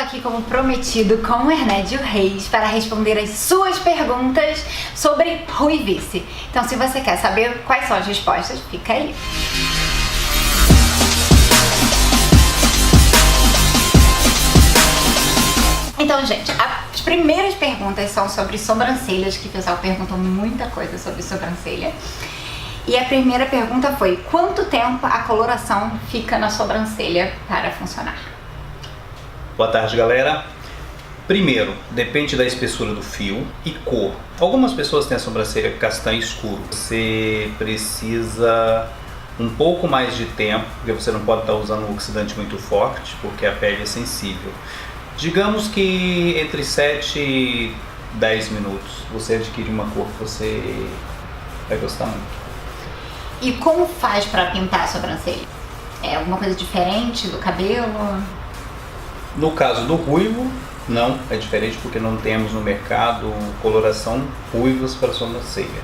aqui, como prometido, com o Hernédio Reis para responder as suas perguntas sobre ruivice. Então, se você quer saber quais são as respostas, fica aí. Então, gente, as primeiras perguntas são sobre sobrancelhas, que o pessoal perguntou muita coisa sobre sobrancelha. E a primeira pergunta foi: quanto tempo a coloração fica na sobrancelha para funcionar? Boa tarde, galera. Primeiro, depende da espessura do fio e cor. Algumas pessoas têm a sobrancelha castanho escuro. Você precisa um pouco mais de tempo, porque você não pode estar usando um oxidante muito forte, porque a pele é sensível. Digamos que entre 7 e 10 minutos você adquire uma cor que você vai gostar muito. E como faz para pintar a sobrancelha? É alguma coisa diferente do cabelo? No caso do ruivo, não, é diferente porque não temos no mercado coloração ruivas para sobrancelha.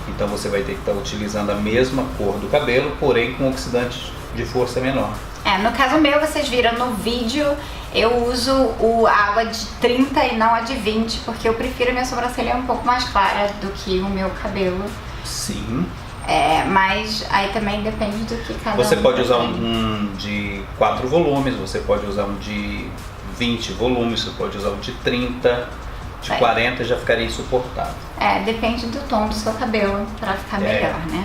Então você vai ter que estar utilizando a mesma cor do cabelo, porém com oxidante de força menor. No caso meu, vocês viram no vídeo, eu uso a água de 30 e não a de 20, porque eu prefiro a minha sobrancelha um pouco mais clara do que o meu cabelo. Sim. Mas aí também depende do que cada Você um pode usar tem. um de 4 volumes, você pode usar um de 20 volumes, você pode usar um de 30, de 40 já ficaria insuportável. Depende do tom do seu cabelo para ficar melhor, né?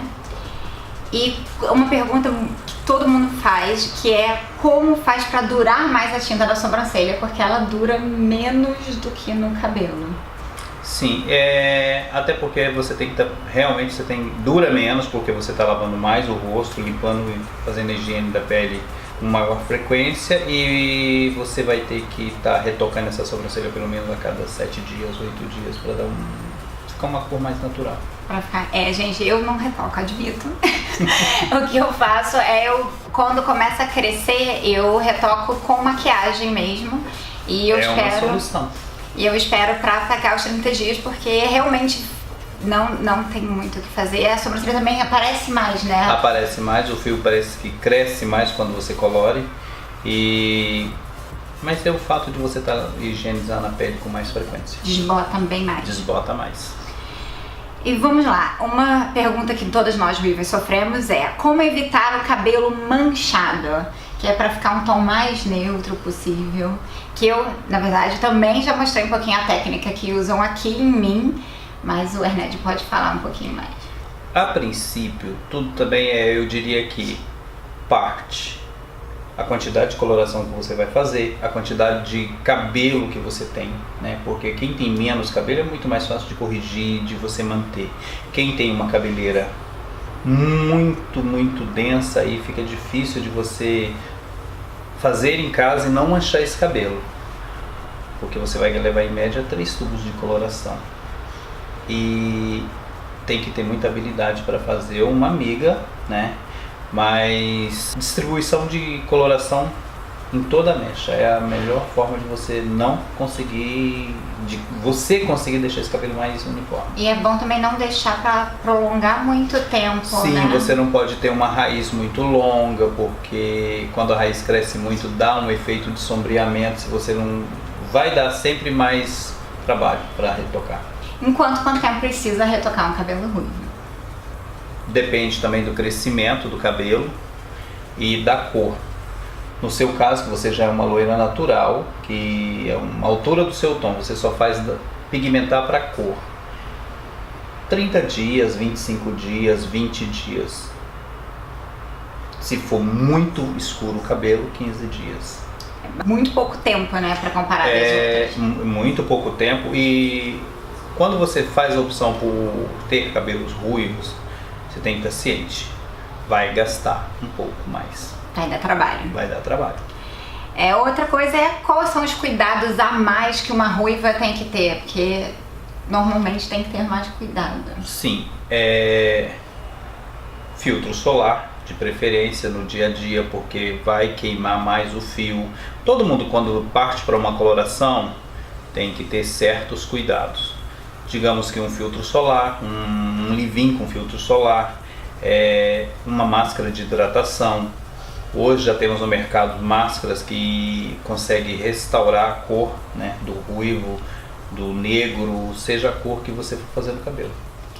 E uma pergunta que todo mundo faz, que é como faz para durar mais a tinta da sobrancelha, porque ela dura menos do que no cabelo. Sim, até porque você tem que realmente dura menos, porque você está lavando mais o rosto, limpando e fazendo a higiene da pele com maior frequência, e você vai ter que estar retocando essa sobrancelha pelo menos a cada 7 dias, 8 dias, para ficar uma cor mais natural. Gente, eu não retoco, admito. O que eu faço quando começa a crescer, eu retoco com maquiagem mesmo. E eu uma solução. E eu espero pra atacar os 30 dias, porque realmente não tem muito o que fazer. A sobrancelha também aparece mais, né? Aparece mais, o fio parece que cresce mais quando você colore. Mas é o fato de você estar higienizando a pele com mais frequência. Desbota bem mais. Desbota mais. E vamos lá, uma pergunta que todas nós ruivas sofremos é: como evitar o cabelo manchado? Que é pra ficar um tom mais neutro possível. Que eu, na verdade, também já mostrei um pouquinho a técnica que usam aqui em mim, mas o Hernédio pode falar um pouquinho mais. A princípio, tudo também eu diria que parte a quantidade de coloração que você vai fazer, a quantidade de cabelo que você tem, né? Porque quem tem menos cabelo é muito mais fácil de corrigir, de você manter. Quem tem uma cabeleira muito densa, aí fica difícil de você fazer em casa e não manchar esse cabelo, porque você vai levar em média 3 tubos de coloração e tem que ter muita habilidade para fazer, uma amiga, né? Mas distribuição de coloração em toda a mecha é a melhor forma de você conseguir deixar esse cabelo mais uniforme. E é bom também não deixar para prolongar muito tempo. Sim, né? Você não pode ter uma raiz muito longa, porque quando a raiz cresce muito dá um efeito de sombreamento, se você não vai dar sempre mais trabalho para retocar. Quanto tempo precisa retocar um cabelo ruivo? Depende também do crescimento do cabelo e da cor. No seu caso, que você já é uma loira natural, que é uma altura do seu tom, você só faz pigmentar para cor. 30 dias, 25 dias, 20 dias. Se for muito escuro o cabelo, 15 dias. Muito pouco tempo, né, para comparar as outras. Muito pouco tempo, e quando você faz a opção por ter cabelos ruivos, você tem que estar ciente. Vai gastar um pouco mais. Vai dar trabalho. Vai dar trabalho. Outra coisa quais são os cuidados a mais que uma ruiva tem que ter, porque normalmente tem que ter mais cuidado. Sim, filtro solar, de preferência no dia a dia, porque vai queimar mais o fio. Todo mundo, quando parte para uma coloração, tem que ter certos cuidados. Digamos que um filtro solar, um leave-in com filtro solar, uma máscara de hidratação, Hoje já temos no mercado máscaras que conseguem restaurar a cor, né, do ruivo, do negro, seja a cor que você for fazer no cabelo.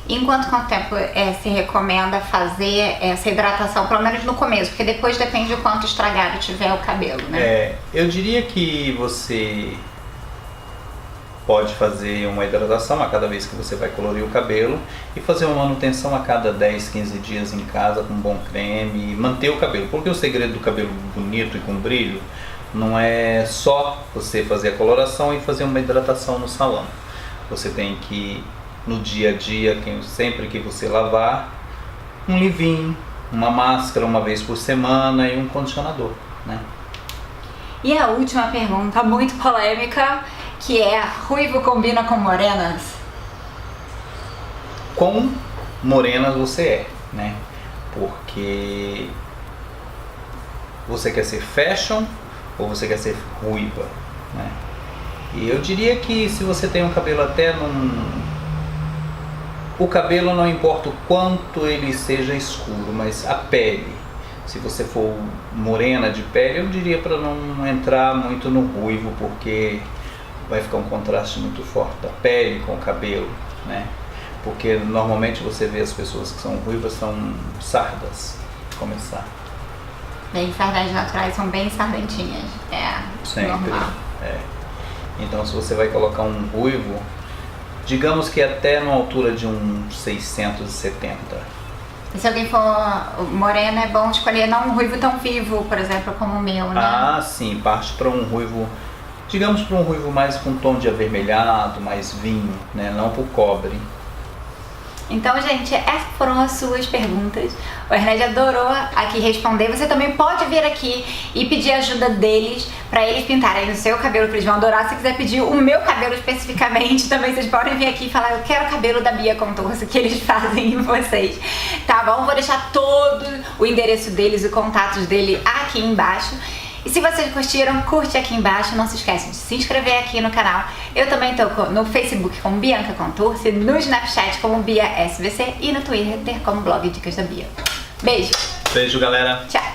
Em quanto tempo se recomenda fazer essa hidratação, pelo menos no começo? Porque depois depende de quanto estragado tiver o cabelo, né? Eu diria que você pode fazer uma hidratação a cada vez que você vai colorir o cabelo e fazer uma manutenção a cada 10, 15 dias em casa com um bom creme e manter o cabelo. Porque o segredo do cabelo bonito e com brilho não é só você fazer a coloração e fazer uma hidratação no salão. Você tem que, no dia a dia, sempre que você lavar, um leave-in, uma máscara uma vez por semana e um condicionador, né? E a última pergunta, muito polêmica, que é: ruivo combina com morenas? Com morenas você é, né? Porque você quer ser fashion ou você quer ser ruiva, né? E eu diria que se você tem um cabelo até o cabelo não importa o quanto ele seja escuro, mas a pele, se você for morena de pele, eu diria para não entrar muito no ruivo, porque vai ficar um contraste muito forte da pele com o cabelo, né? Porque normalmente você vê as pessoas que são ruivas são sardas, começar. Bem, sardas naturais são bem sardentinhas, Sempre, normal. Então se você vai colocar um ruivo, digamos que até na altura de uns 670. E se alguém for morena, é bom escolher não um ruivo tão vivo, por exemplo, como o meu, né? Ah, sim, parte para um ruivo, digamos para um ruivo mais com tom de avermelhado, mais vinho, né? Não para o cobre. Então, gente, essas foram as suas perguntas. O Ernest adorou aqui responder. Você também pode vir aqui e pedir ajuda deles para eles pintarem o seu cabelo, que eles vão adorar. Se quiser pedir o meu cabelo especificamente, também vocês podem vir aqui e falar: eu quero o cabelo da Bia Contursi, que eles fazem em vocês. Tá bom? Vou deixar todo o endereço deles e contatos dele aqui embaixo. E se vocês curtiram, curte aqui embaixo. Não se esquece de se inscrever aqui no canal. Eu também tô no Facebook como Bianca Contursi, no Snapchat como Bia SVC e no Twitter como Blog Dicas da Bia. Beijo! Beijo, galera! Tchau!